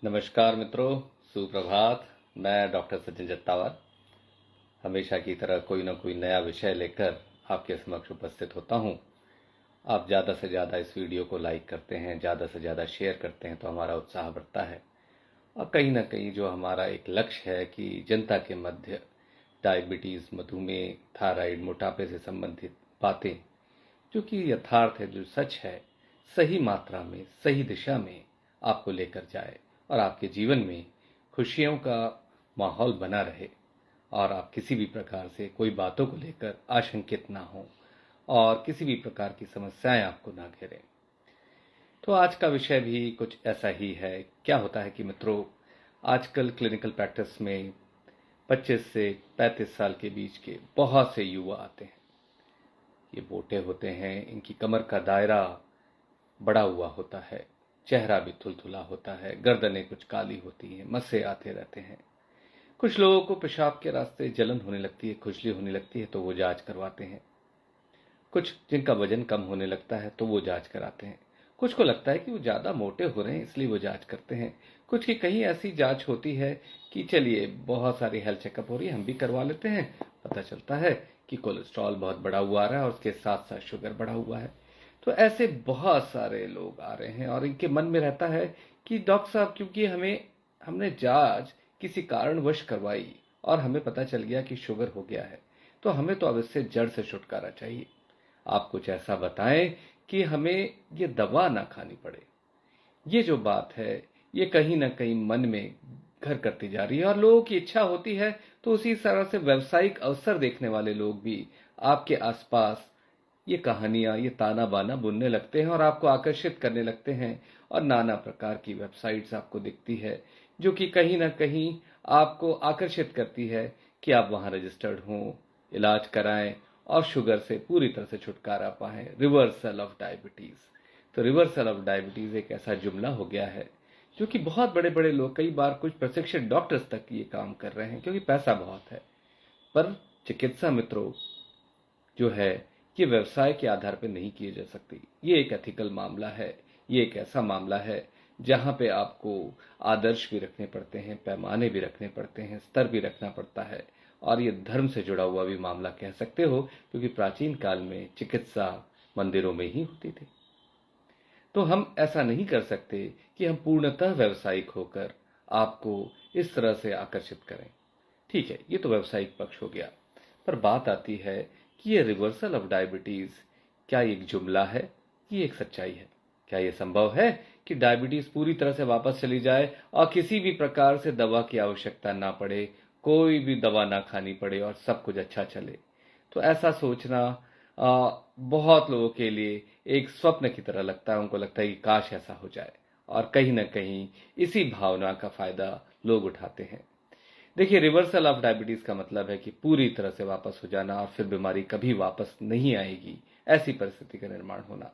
नमस्कार मित्रों, सुप्रभात। मैं डॉक्टर सचिन जत्तावर हमेशा की तरह कोई ना कोई नया विषय लेकर आपके समक्ष उपस्थित होता हूं। आप ज़्यादा से ज़्यादा इस वीडियो को लाइक करते हैं, ज़्यादा से ज़्यादा शेयर करते हैं तो हमारा उत्साह बढ़ता है। और कहीं ना कहीं जो हमारा एक लक्ष्य है कि जनता के मध्य डायबिटीज़, मधुमेह, थायराइड, मोटापे से संबंधित बातें जो कि यथार्थ है, जो सच है, सही मात्रा में, सही दिशा में आपको लेकर जाए और आपके जीवन में खुशियों का माहौल बना रहे और आप किसी भी प्रकार से कोई बातों को लेकर आशंकित ना हो और किसी भी प्रकार की समस्याएं आपको ना घेरें। तो आज का विषय भी कुछ ऐसा ही है। क्या होता है कि मित्रों, आजकल क्लिनिकल प्रैक्टिस में 25 से 35 साल के बीच के बहुत से युवा आते हैं। ये मोटे होते हैं, इनकी कमर का दायरा बड़ा हुआ होता है, चेहरा भी थुलथुला होता है, गर्दनें कुछ काली होती हैं, मस्से आते रहते हैं। कुछ लोगों को पेशाब के रास्ते जलन होने लगती है, खुजली होने लगती है तो वो जांच करवाते हैं। कुछ जिनका वजन कम होने लगता है तो वो जांच कराते हैं। कुछ को लगता है कि वो ज़्यादा मोटे हो रहे हैं इसलिए वो जांच करते हैं। कुछ की कहीं ऐसी जांच होती है कि चलिए बहुत सारी हेल्थ चेकअप हो रही है, हम भी करवा लेते हैं। पता चलता है कि कोलेस्ट्रॉल बहुत बढ़ा हुआ आ रहा है और उसके साथ साथ शुगर बढ़ा हुआ है। तो ऐसे बहुत सारे लोग आ रहे हैं और इनके मन में रहता है कि डॉक्टर साहब, क्योंकि हमने जांच किसी कारणवश करवाई और हमें पता चल गया कि शुगर हो गया है, तो हमें तो अब इससे जड़ से छुटकारा चाहिए। आप कुछ ऐसा बताएं कि हमें ये दवा ना खानी पड़े। ये जो बात है, ये कहीं ना कहीं मन में घर करती जा रही है और लोगों की इच्छा होती है तो उसी तरह से व्यावसायिक अवसर देखने वाले लोग भी आपके आसपास ये कहानियां, ये ताना बाना बुनने लगते हैं और आपको आकर्षित करने लगते हैं। और नाना प्रकार की वेबसाइट्स आपको दिखती है जो कि कहीं ना कहीं आपको आकर्षित करती है कि आप वहां रजिस्टर्ड हों, इलाज कराएं और शुगर से पूरी तरह से छुटकारा पाएं। Reversal of diabetes. तो रिवर्सल ऑफ डायबिटीज एक ऐसा जुमला हो गया है जो कि बहुत बड़े बड़े लोग, कई बार कुछ प्रशिक्षित डॉक्टर्स तक ये काम कर रहे हैं क्योंकि पैसा बहुत है। पर चिकित्सा मित्रों जो है, ये व्यवसाय के आधार पर नहीं किए जा सकती। ये एक एथिकल मामला है। ये एक ऐसा मामला है जहां पे आपको आदर्श भी रखने पड़ते हैं, पैमाने भी रखने पड़ते हैं, स्तर भी रखना पड़ता है। और ये धर्म से जुड़ा हुआ भी मामला कह सकते हो क्योंकि प्राचीन काल में चिकित्सा मंदिरों में ही होती थी। तो हम ऐसा नहीं कर सकते कि हम पूर्णतः व्यावसायिक होकर आपको इस तरह से आकर्षित करें। ठीक है, ये तो व्यावसायिक पक्ष हो गया। पर बात आती है कि ये रिवर्सल ऑफ डायबिटीज क्या एक जुमला है कि एक सच्चाई है? क्या ये संभव है कि डायबिटीज पूरी तरह से वापस चली जाए और किसी भी प्रकार से दवा की आवश्यकता ना पड़े, कोई भी दवा ना खानी पड़े और सब कुछ अच्छा चले? तो ऐसा सोचना बहुत लोगों के लिए एक स्वप्न की तरह लगता है। उनको लगता है कि काश ऐसा हो जाए और कहीं ना कहीं इसी भावना का फायदा लोग उठाते हैं। देखिए, रिवर्सल ऑफ डायबिटीज का मतलब है कि पूरी तरह से वापस हो जाना और फिर बीमारी कभी वापस नहीं आएगी, ऐसी परिस्थिति का निर्माण होना।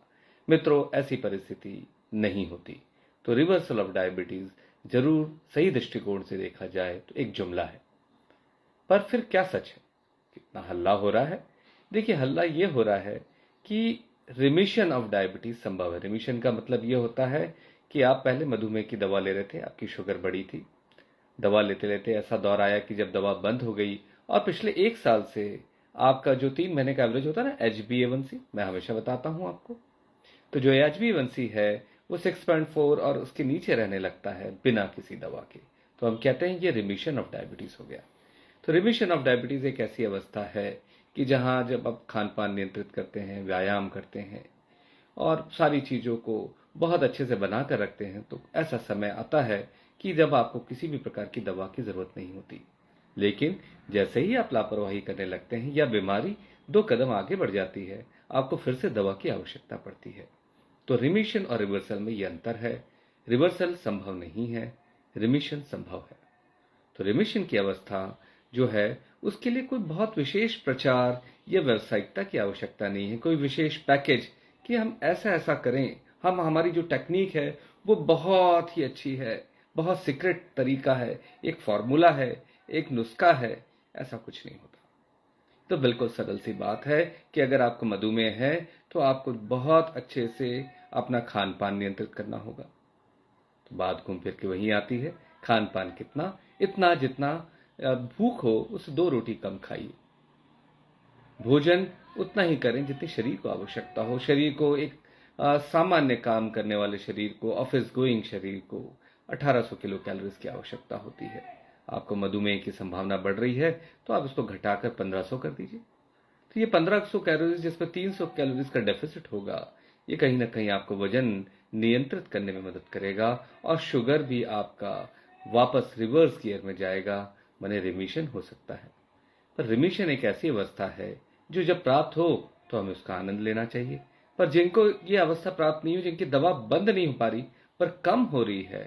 मित्रों, ऐसी परिस्थिति नहीं होती। तो रिवर्सल ऑफ डायबिटीज जरूर सही दृष्टिकोण से देखा जाए तो एक जुमला है। पर फिर क्या सच है? कितना हल्ला हो रहा है। देखिए, हल्ला ये हो रहा है कि रिमिशन ऑफ डायबिटीज संभव है। रिमिशन का मतलब ये होता है कि आप पहले मधुमेह की दवा ले रहे थे, आपकी शुगर बढ़ी थी, दवा लेते लेते ऐसा दौर आया कि जब दवा बंद हो गई और पिछले 1 साल से आपका जो 3 महीने का एवरेज होता है ना, HbA1c, मैं हमेशा बताता हूं आपको, तो जो HbA1c है वो 6.4 और उसके नीचे रहने लगता है बिना किसी दवा के। तो हम कहते हैं ये रिमिशन ऑफ डायबिटीज हो गया। तो रिमिशन ऑफ डायबिटीज एक ऐसी अवस्था है कि जहां जब आप खान पान नियंत्रित करते हैं, व्यायाम करते हैं और सारी चीज़ों को बहुत अच्छे से बना कर रखते हैं, तो ऐसा समय आता है कि जब आपको किसी भी प्रकार की दवा की ज़रूरत नहीं होती। लेकिन जैसे ही आप लापरवाही करने लगते हैं या बीमारी 2 कदम आगे बढ़ जाती है, आपको फिर से दवा की आवश्यकता पड़ती है। तो रिमिशन और रिवर्सल में ये अंतर है। रिवर्सल संभव नहीं है, रिमिशन संभव है। तो रिमिशन की अवस्था जो है, उसके लिए कोई बहुत विशेष प्रचार या व्यावसायिकता की आवश्यकता नहीं है, कोई विशेष पैकेज कि हम ऐसा ऐसा करें, हम हमारी जो टेक्निक है वो बहुत ही अच्छी है, बहुत सीक्रेट तरीका है, एक फॉर्मूला है, एक नुस्खा है। ऐसा कुछ नहीं होता। तो बिल्कुल सरल सी बात है कि अगर आपको मधुमेह है तो आपको बहुत अच्छे से अपना खान पान नियंत्रित करना होगा। तो बात घूम फिर के वहीं आती है, खान पान कितना, इतना जितना भूख हो उससे 2 रोटी कम खाइए। भोजन उतना ही करें जितनी शरीर को आवश्यकता हो। शरीर को एक सामान्य काम करने वाले शरीर को, ऑफिस गोइंग शरीर को 1800 किलो कैलोरीज की आवश्यकता होती है। आपको मधुमेह की संभावना बढ़ रही है तो आप इसको घटाकर 1500 कर दीजिए। तो ये 1500 कैलोरीज जिसमें 300 कैलोरीज का डेफिसिट होगा, ये कहीं ना कहीं आपको वजन नियंत्रित करने में मदद करेगा और शुगर भी आपका वापस रिवर्स गियर में जाएगा, माने रिमिशन हो सकता है। पर रिमिशन एक ऐसी अवस्था है जो जब प्राप्त हो तो हमें उसका आनंद लेना चाहिए। पर जिनको ये अवस्था प्राप्त नहीं हो, जिनकी दवा बंद नहीं हो पा रही पर कम हो रही है,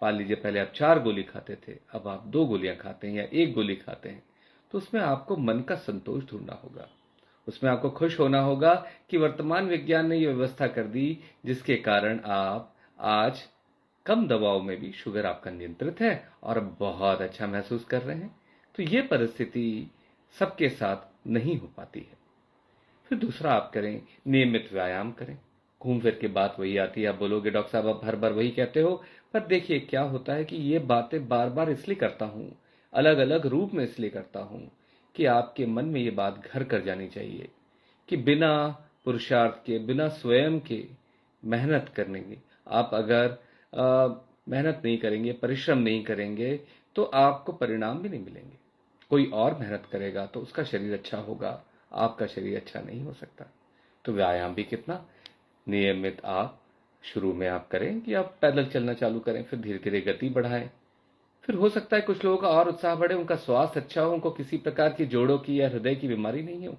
मान लीजिए पहले आप 4 गोली खाते थे, अब आप 2 गोलियां खाते हैं या 1 गोली खाते हैं, तो उसमें आपको मन का संतोष ढूंढना होगा। उसमें आपको खुश होना होगा कि वर्तमान विज्ञान ने यह व्यवस्था कर दी जिसके कारण आप आज कम दवाओं में भी शुगर आपका नियंत्रित है और बहुत अच्छा महसूस कर रहे हैं। तो ये परिस्थिति सबके साथ नहीं हो पाती है। फिर दूसरा आप करें, नियमित व्यायाम करें। घूम फिर के बात वही आती है, आप बोलोगे डॉक्टर साहब आप हर बार वही कहते हो, पर देखिए क्या होता है कि ये बातें बार बार इसलिए करता हूं, अलग अलग रूप में इसलिए करता हूं कि आपके मन में ये बात घर कर जानी चाहिए कि बिना पुरुषार्थ के, बिना स्वयं के मेहनत करने की, आप अगर मेहनत नहीं करेंगे, परिश्रम नहीं करेंगे तो आपको परिणाम भी नहीं मिलेंगे। कोई और मेहनत करेगा तो उसका शरीर अच्छा होगा, आपका शरीर अच्छा नहीं हो सकता। तो व्यायाम भी कितना नियमित आप शुरू में आप करें कि आप पैदल चलना चालू करें, फिर धीरे धीरे गति बढ़ाएं। फिर हो सकता है कुछ लोगों का और उत्साह बढ़े, उनका स्वास्थ्य अच्छा हो, उनको किसी प्रकार की जोड़ों की या हृदय की बीमारी नहीं हो,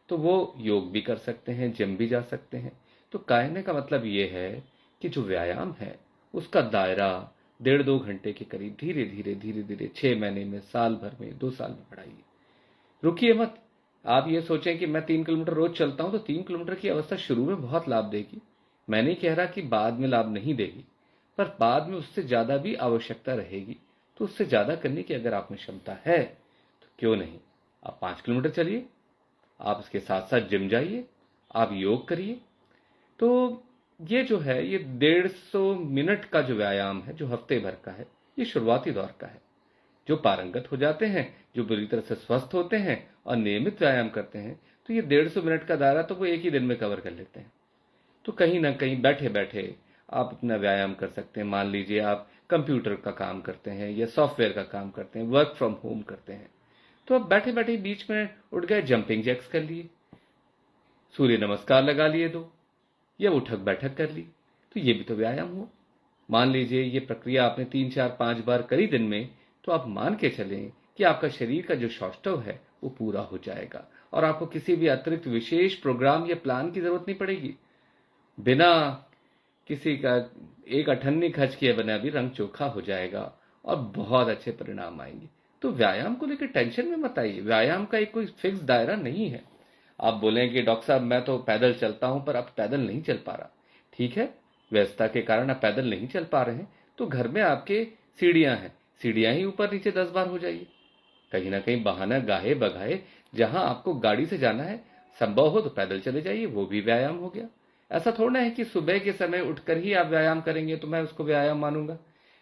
तो वो योग भी कर सकते हैं, जिम भी जा सकते हैं। तो कहने का मतलब ये है कि जो व्यायाम है उसका दायरा 1.5-2 घंटे के करीब धीरे धीरे धीरे धीरे 6 महीने में, साल भर में, 2 साल में बढ़ाइए। रुकिए मत। आप ये सोचें कि मैं 3 किलोमीटर रोज चलता हूं तो 3 किलोमीटर की अवस्था शुरू में बहुत लाभ देगी, मैं नहीं कह रहा कि बाद में लाभ नहीं देगी, पर बाद में उससे ज्यादा भी आवश्यकता रहेगी। तो उससे ज्यादा करने की अगर आप में क्षमता है तो क्यों नहीं आप 5 किलोमीटर चलिए, आप इसके साथ साथ जिम जाइए, आप योग करिए। तो ये जो है, ये 150 मिनट का जो व्यायाम है, जो हफ्ते भर का है, ये शुरुआती दौर का है। जो पारंगत हो जाते हैं, जो बुरी तरह से स्वस्थ होते हैं और नियमित व्यायाम करते हैं, तो ये 150 मिनट का दायरा तो वो एक ही दिन में कवर कर लेते हैं। तो कहीं ना कहीं बैठे बैठे आप अपना व्यायाम कर सकते हैं। मान लीजिए आप कंप्यूटर का काम करते हैं या सॉफ्टवेयर का काम करते हैं, वर्क फ्रॉम होम करते हैं, तो आप बैठे बैठे बीच में उठ गए, जंपिंग जैक्स कर लिए, सूर्य नमस्कार लगा लिए 2, या उठक बैठक कर ली, तो ये भी तो व्यायाम हुआ। मान लीजिए ये प्रक्रिया आपने 3-4-5 बार करी दिन में, तो आप मान के चलें कि आपका शरीर का जो सौष्ठव है वो पूरा हो जाएगा और आपको किसी भी अतिरिक्त विशेष प्रोग्राम या प्लान की जरूरत नहीं पड़ेगी। बिना किसी का एक अठन्नी खर्च किए बिना भी रंग चोखा हो जाएगा और बहुत अच्छे परिणाम आएंगे। तो व्यायाम को लेकर टेंशन में मत आइए, व्यायाम का एक कोई फिक्स दायरा नहीं है। आप बोलें कि डॉक्टर साहब मैं तो पैदल चलता हूं पर अब पैदल नहीं चल पा रहा, ठीक है, व्यस्तता के कारण आप पैदल नहीं चल पा रहे हैं तो घर में आपके सीढ़ियां हैं, सीढ़ियां ही ऊपर नीचे 10 बार हो जाइए। कहीं ना कहीं बहाना गाहे बगाए, जहां आपको गाड़ी से जाना है, संभव हो तो पैदल चले जाइए, वो भी व्यायाम हो गया। ऐसा थोड़ा है कि सुबह के समय उठकर ही आप व्यायाम करेंगे तो मैं उसको व्यायाम मानूंगा।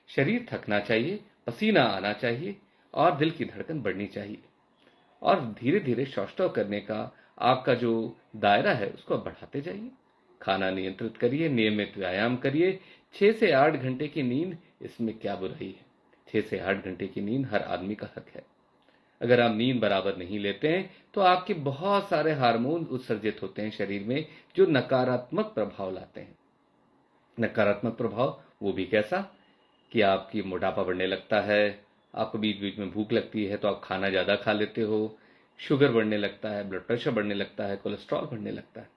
शरीर थकना चाहिए, पसीना आना चाहिए और दिल की धड़कन बढ़नी चाहिए, और धीरे धीरे शौष्ठव करने का आपका जो दायरा है उसको आप बढ़ाते जाइए। खाना नियंत्रित करिए, नियमित व्यायाम करिए। 6 से 8 घंटे की नींद, इसमें क्या बुराई है? 6 से 8 घंटे की नींद हर आदमी का हक है। अगर आप नींद बराबर नहीं लेते हैं तो आपके बहुत सारे हार्मोन उत्सर्जित होते हैं शरीर में जो नकारात्मक प्रभाव लाते हैं। नकारात्मक प्रभाव वो भी कैसा कि आपकी मोटापा बढ़ने लगता है, आपको बीच बीच में भूख लगती है तो आप खाना ज्यादा खा लेते हो, शुगर बढ़ने लगता है, ब्लड प्रेशर बढ़ने लगता है, कोलेस्ट्रॉल बढ़ने लगता है।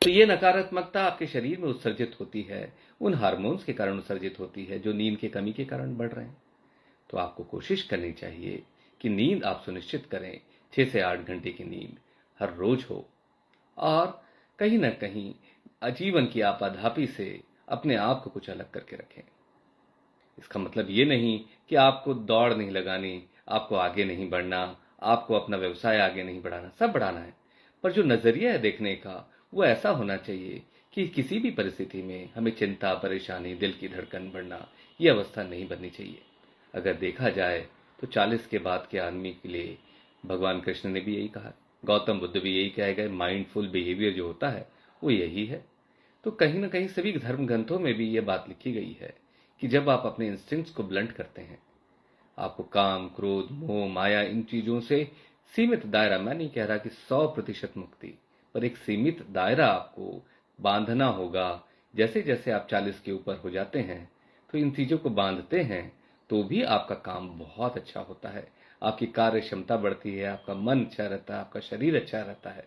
तो ये नकारात्मकता आपके शरीर में उत्सर्जित होती है, उन हार्मोन्स के कारण उत्सर्जित होती है जो नींद की कमी के कारण बढ़ रहे हैं। तो आपको कोशिश करनी चाहिए कि नींद आप सुनिश्चित करें, 6 से 8 घंटे की नींद हर रोज हो, और कहीं ना कहीं आजीवन की आपाधापी से अपने आप को कुछ अलग करके रखें। इसका मतलब ये नहीं कि आपको दौड़ नहीं लगानी, आपको आगे नहीं बढ़ना, आपको अपना व्यवसाय आगे नहीं बढ़ाना, सब बढ़ाना है, पर जो नजरिया है देखने का वो ऐसा होना चाहिए कि किसी भी परिस्थिति में हमें चिंता, परेशानी, दिल की धड़कन बढ़ना, ये अवस्था नहीं बननी चाहिए। अगर देखा जाए तो 40 के बाद के आदमी के लिए भगवान कृष्ण ने भी यही कहा, गौतम बुद्ध भी यही कहे गए, माइंडफुल बिहेवियर जो होता है वो यही है। तो कहीं ना कहीं सभी धर्म ग्रंथों में भी ये बात लिखी गई है कि जब आप अपने इंस्टिंक्ट्स को ब्लंट करते हैं, आपको काम, क्रोध, मोह, माया, इन चीजों से सीमित दायरा, मैं नहीं कह रहा कि 100% मुक्ति, पर एक सीमित दायरा आपको बांधना होगा। जैसे जैसे आप 40 के ऊपर हो जाते हैं तो इन चीजों को बांधते हैं तो भी आपका काम बहुत अच्छा होता है, आपकी कार्य क्षमता बढ़ती है, आपका मन अच्छा रहता है, आपका शरीर अच्छा रहता है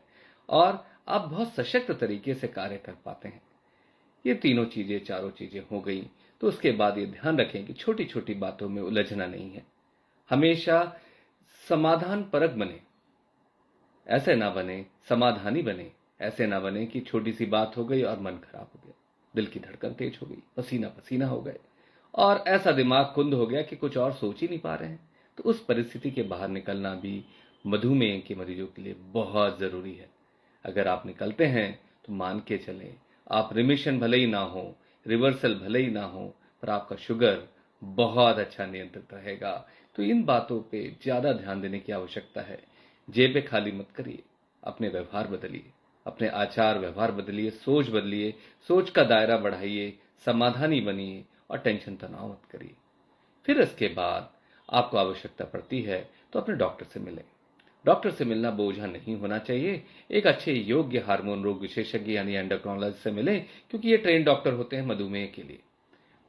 और आप बहुत सशक्त तरीके से कार्य कर पाते हैं। ये तीनों चीजें, चारों चीजें हो गई तो उसके बाद ये ध्यान रखें कि छोटी छोटी बातों में उलझना नहीं है। हमेशा समाधान परक बने, ऐसे ना बने समाधानी बने। ऐसे ना बने कि छोटी सी बात हो गई और मन खराब हो गया, दिल की धड़कन तेज हो गई, पसीना पसीना हो गए और ऐसा दिमाग कुंद हो गया कि कुछ और सोच ही नहीं पा रहे हैं। तो उस परिस्थिति के बाहर निकलना भी मधुमेह के मरीजों के लिए बहुत जरूरी है। अगर आप निकलते हैं तो मान के चलें, आप रिमिशन भले ही ना हो, रिवर्सल भले ही ना हो, पर आपका शुगर बहुत अच्छा नियंत्रित रहेगा। तो इन बातों पे ज्यादा ध्यान देने की आवश्यकता है। जेबें खाली मत करिए, अपने व्यवहार बदलिए, अपने आचार व्यवहार बदलिए, सोच बदलिए, सोच का दायरा बढ़ाइए, समाधानी बनिए और टेंशन तनाव मत करिए। फिर इसके बाद आपको आवश्यकता पड़ती है तो अपने डॉक्टर से मिलें। डॉक्टर से मिलना बोझा नहीं होना चाहिए। एक अच्छे योग्य हार्मोन रोग विशेषज्ञ यानी एंडोक्राइनोलॉजिस्ट से मिलें, क्योंकि ये ट्रेन डॉक्टर होते हैं मधुमेह के लिए।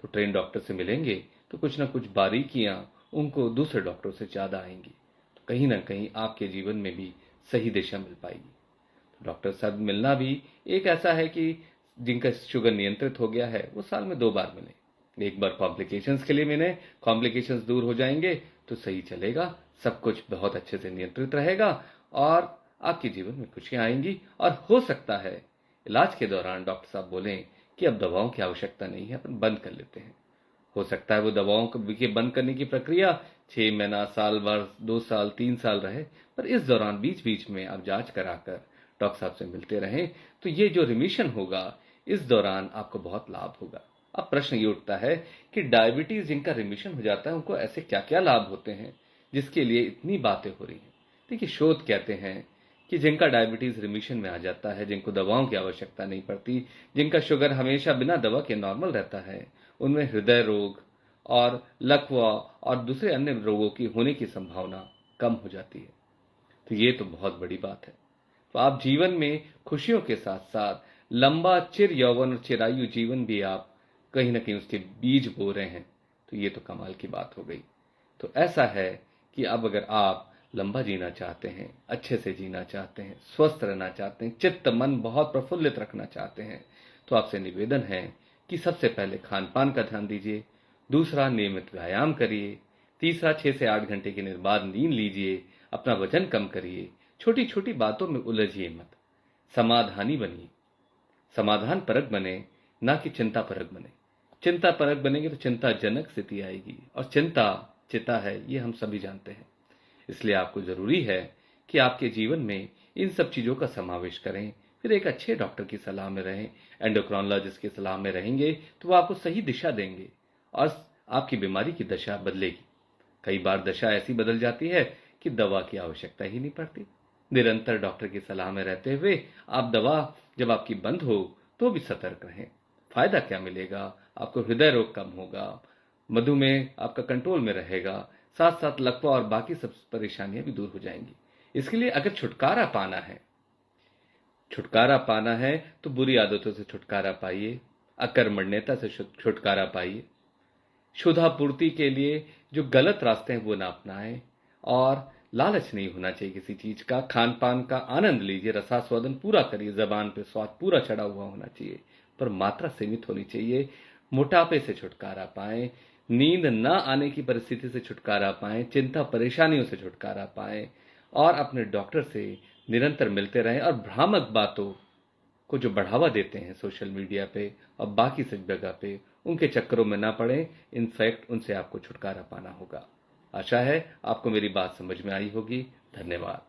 तो ट्रेन डॉक्टर से मिलेंगे तो कुछ ना कुछ बारीकियां उनको दूसरे डॉक्टरों से ज्यादा आएंगी, तो कहीं ना कहीं आपके जीवन में भी सही दिशा मिल पाएगी। तो डॉक्टर साहब मिलना भी एक ऐसा है कि जिनका शुगर नियंत्रित हो गया है वो साल में 2 बार मिले। एक बार कॉम्प्लिकेशंस के लिए मिले, कॉम्प्लिकेशंस दूर हो जाएंगे तो सही चलेगा, सब कुछ बहुत अच्छे से नियंत्रित रहेगा और आपके जीवन में खुशियां आएंगी। और हो सकता है इलाज के दौरान डॉक्टर साहब बोलें कि अब दवाओं की आवश्यकता नहीं है, अपन बंद कर लेते हैं। हो सकता है वो दवाओं के बंद करने की प्रक्रिया 6 महीना, साल भर, 2 साल, 3 साल रहे, पर इस दौरान बीच बीच में आप जांच कराकर डॉक्टर साहब से मिलते रहें तो ये जो रिमिशन होगा इस दौरान आपको बहुत लाभ होगा। अब प्रश्न ये उठता है कि डायबिटीज जिनका रिमिशन हो जाता है उनको ऐसे क्या क्या लाभ होते हैं जिसके लिए इतनी बातें हो रही हैं। देखिए, शोध कहते हैं कि जिनका डायबिटीज रिमिशन में आ जाता है, जिनको दवाओं की आवश्यकता नहीं पड़ती, जिनका शुगर हमेशा बिना दवा के नॉर्मल रहता है, उनमें हृदय रोग और लकवा और दूसरे अन्य रोगों की होने की संभावना कम हो जाती है। तो ये तो बहुत बड़ी बात है। तो आप जीवन में खुशियों के साथ साथ लंबा चिर यौवन और चिरायु जीवन भी आप कहीं ना कहीं उसके बीज बो रहे हैं, तो ये तो कमाल की बात हो गई। तो ऐसा है कि अब अगर आप लंबा जीना चाहते हैं, अच्छे से जीना चाहते हैं, स्वस्थ रहना चाहते हैं, चित्त मन बहुत प्रफुल्लित रखना चाहते हैं, तो आपसे निवेदन है कि सबसे पहले खान पान का ध्यान दीजिए, दूसरा नियमित व्यायाम करिए, तीसरा 6 से 8 घंटे की निर्बाध नींद लीजिए, अपना वजन कम करिए, छोटी छोटी बातों में उलझिए मत, समाधानी बनिए, समाधान परक बने, ना कि चिंता परक बने। चिंता परक बनेंगे तो चिंताजनक स्थिति आएगी और चिंता चिता है, ये हम सभी जानते हैं। इसलिए आपको जरूरी है कि आपके जीवन में इन सब चीजों का समावेश करें, फिर एक अच्छे डॉक्टर की सलाह में रहें, एंडोक्राइनोलॉजिस्ट की सलाह में रहेंगे तो वो आपको सही दिशा देंगे और आपकी बीमारी की दशा बदलेगी। कई बार दशा ऐसी बदल जाती है कि दवा की आवश्यकता ही नहीं पड़ती। निरंतर डॉक्टर की सलाह में रहते हुए आप दवा जब आपकी बंद हो तो भी सतर्क रहें। फायदा क्या मिलेगा? आपको हृदय रोग कम होगा, मधुमेह आपका कंट्रोल में रहेगा, साथ साथ लकवा और बाकी सब परेशानियां भी दूर हो जाएंगी। इसके लिए अगर छुटकारा पाना है तो बुरी आदतों से छुटकारा पाइए, अकर्मण्यता से छुटकारा पाइए, क्षुधापूर्ति के लिए जो गलत रास्ते हैं वो ना अपनाएं और लालच नहीं होना चाहिए किसी चीज का। खान पान का आनंद लीजिए, रसास्वादन पूरा करिए, जबान पे स्वाद पूरा चढ़ा हुआ होना चाहिए, पर मात्रा सीमित होनी चाहिए। मोटापे से छुटकारा पाएं, नींद न आने की परिस्थिति से छुटकारा पाएं, चिंता परेशानियों से छुटकारा पाएं और अपने डॉक्टर से निरंतर मिलते रहें और भ्रामक बातों को जो बढ़ावा देते हैं सोशल मीडिया पे और बाकी सब जगह पे, उनके चक्करों में ना पड़े। इनफैक्ट उनसे आपको छुटकारा पाना होगा। आशा है आपको मेरी बात समझ में आई होगी। धन्यवाद।